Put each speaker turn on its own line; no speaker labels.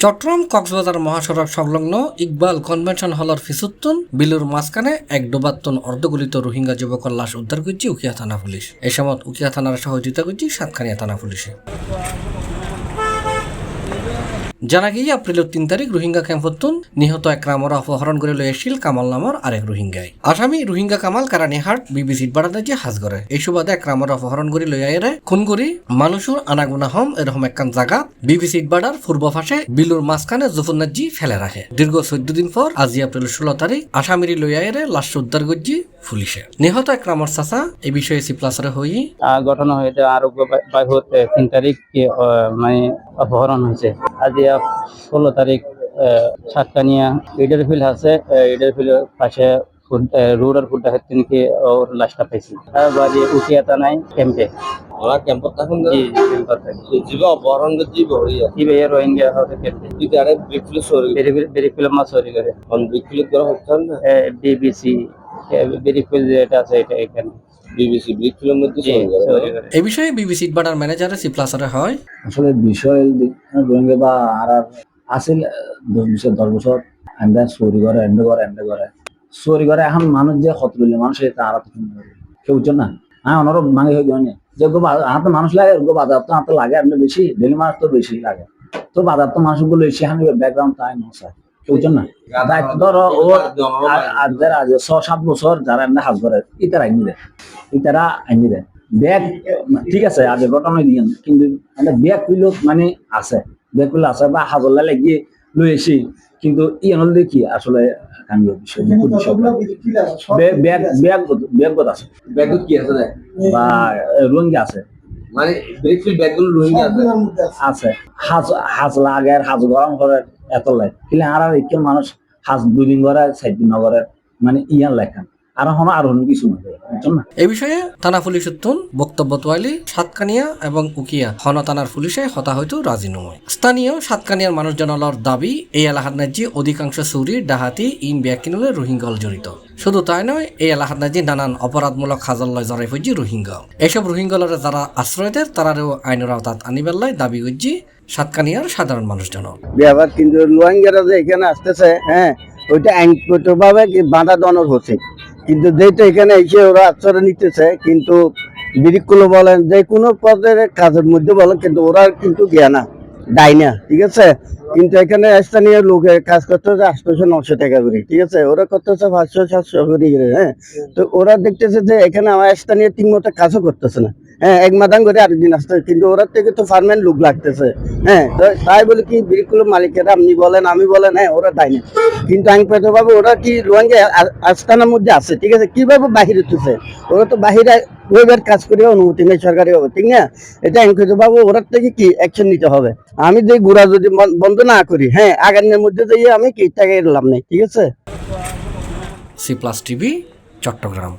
চট্টগ্রাম কক্সবাজার মহাসড়ক সংলগ্ন ইকবাল কনভেনশন হলের ফিসুত্তুন বিলুর মাঝখানে এক ডোবাত্তন অর্ধগলিত রোহিঙ্গা যুবকের লাশ উদ্ধার করছে উকিয়া থানা পুলিশ। এ সময় উকিয়া থানার সহযোগিতা করছে সাতখানিয়া থানা পুলিশে। জানা গিয়ে এপ্রিলের 3 তারিখ রোহিঙ্গা ক্যাম্পতুন নিহত এক রামরা অপহরণ করে লই আসছিল কামাল নামর আরেক রোহিঙ্গায়। আসামি রোহিঙ্গা কামাল কারানিহাট বিবিসির বাড়াতে যে হাজ করে এই সুবাদে এক রামরা অপহরণ করে লই আইরে খুন করি মানুষের আনাগুনা হম এরকম একখান জায়গা বিবিসির বাড়ার পূর্ব পাশে বিলুর মাঝখানে জুফুন্নাজি ফেলে রাখে। দীর্ঘ 14 দিন পর আজি এপ্রিল 16 তারিখ আসামিরি লই আইরে লাশ উদ্ধার করছি পুলিশে। নিহত এক রামর চাচা এই বিষয়ে সিপ্লাসরে হই
ঘটনা হয়েছে আরো 3 তারিখ মানে অপহরণ হয়েছে। আজি 16 তারিখ সাতকানিয়া ইডার ফিল আছে, ইডার ফিলের পাশে রুরাল ফুড থেকে ওর লাশটা পাইছি। বাড়ি উঠিয়া নাই ক্যাম্পে
ওরা ক্যাম্পত থাকুন
জি ক্যাম্পত থাকি
জীবা অপহরণ জীবা হইয়া
ইবে রোহিঙ্গা হবে ক্যাম্পে
যদি আরে ব্রিকফিল সরি
বেরিফিল মাছ চুরি করে
অন ব্রিকফিল করা হচ্ছে না
বিবিসি বেরিফিল যেটা আছে এটা এখানে
বিবিসি ব্রিকফিলের মধ্যে
চুরি করে।
এই বিষয়ে বিবিসির বাড়ার ম্যানেজারে সিপ্লাসরে হয়
আসলে বিষয় রোহিঙ্গা বা আর আসিল 10 বছর আমরা চুরি করে চুরি করে এখন মানুষ যে কত বললে মানুষ আর কেউ বুঝছেন না। হ্যাঁ অনরব মাঙ্গে হয়ে যায়নি যে হাতে মানুষ লাগে বাজার তো হাতে লাগে আপনি বেশি ডেলি মানুষ তো বেশি লাগে তো বাজার তো মানুষগুলো এসে আমি ব্যাকগ্রাউন্ড তাই নয় বুঝছেন না। ধরো ওর 6-7 বছর যারা এমনি হাজ করে ইতারা আইনি দেয় ব্যাগ ঠিক আছে আজ ঘটনা দিয়ে কিন্তু ব্যাগ গুলো মানে আছে ব্যাগগুলো আছে বা হাজল্লা লাগিয়ে লই এসি কিন্তু ইয়নল দেখি আসলে আছে
ব্যাগত কি আছে
বা রোহিঙ্গা আছে
মানে ব্রিকফিল ব্যাগগুলো রোহিঙ্গা
আছে হাজ লাগে হাজ গরম করে এত লাগে কিন্তু আর একজন মানুষ হাজ 2 দিন করে 4 দিন করে মানে ইয়ান লেখান আর কিছু
এই বিষয়ে থানা পুলিশ উত্তন বক্তব্য তোয়ালি সাতকানিয়া এবং উকিয়া হন থানার পুলিশে হতা হয়তো রাজি নয়। স্থানীয় সাতকানিয়ার মানুষজনের দাবি এই এলাকার নাজি অধিকাংশ চুরি ডাহাতি ইন ব্যাগ কিনলে রোহিঙ্গল জড়িত। শুধু তাই নয় এই এলাকার নাজি নানান অপরাধমূলক হাজল্লয় জড়াই ফুজি রোহিঙ্গা। এসব রোহিঙ্গলরে যারা আশ্রয় দেয় তারাও আইনের আওতাত আনিবেল্লাই দাবি করছি সাতকানিয়ার সাধারণ মানুষজন।
ব্যাপার কিন্তু রোহিঙ্গারা যে এখানে আসতেছে হ্যাঁ ওইটা আইনগতভাবে বাধা দনর হচ্ছে কিন্তু যেটা এখানে এসে ওরা আশ্রয় নিতেছে কিন্তু বিরিকুলো বলেন যে কোনো পদের কাজের মধ্যে বলেন কিন্তু ওরা কিন্তু জ্ঞানা দায় না ঠিক আছে। কিন্তু এখানে স্থানীয় লোকের কাজ করতেছে 800-900 টাকা করে ঠিক আছে, ওরা করতেছে 500-700 করে হ্যাঁ। তো ওরা দেখতেছে যে এখানে আমার স্থানীয় ঠিক মতো কাজও করতেছে না হ্যাঁ, এক মাদান করে আরেকদিন আসতে কিন্তু ওরা থেকে তো ফার্মেন্ট লোক লাগতেছে হ্যাঁ। তো তাই বলে কি বিরিকুলো মালিকেরা আপনি বলেন আমি বলেন হ্যাঁ ওরা দায় না কিন্তু আইনগতভাবে ওরা কি রোহিঙ্গা আস্তানার মধ্যে আছে ঠিক আছে, কিভাবে বাহির হতেছে ওরা তো বাহিরে ওইবার কাজ করে অনুমতি নেই সরকারি হবে ঠিক না। এটা আইনগতভাবে ওরার থেকে কি অ্যাকশন নিতে হবে। আমি যে ঘোরা যদি বন্ধ না করি হ্যাঁ আগামীর মধ্যে যাইয়ে আমি কি টাকা এলাম নাই ঠিক আছে।
C plus TV Chittagong.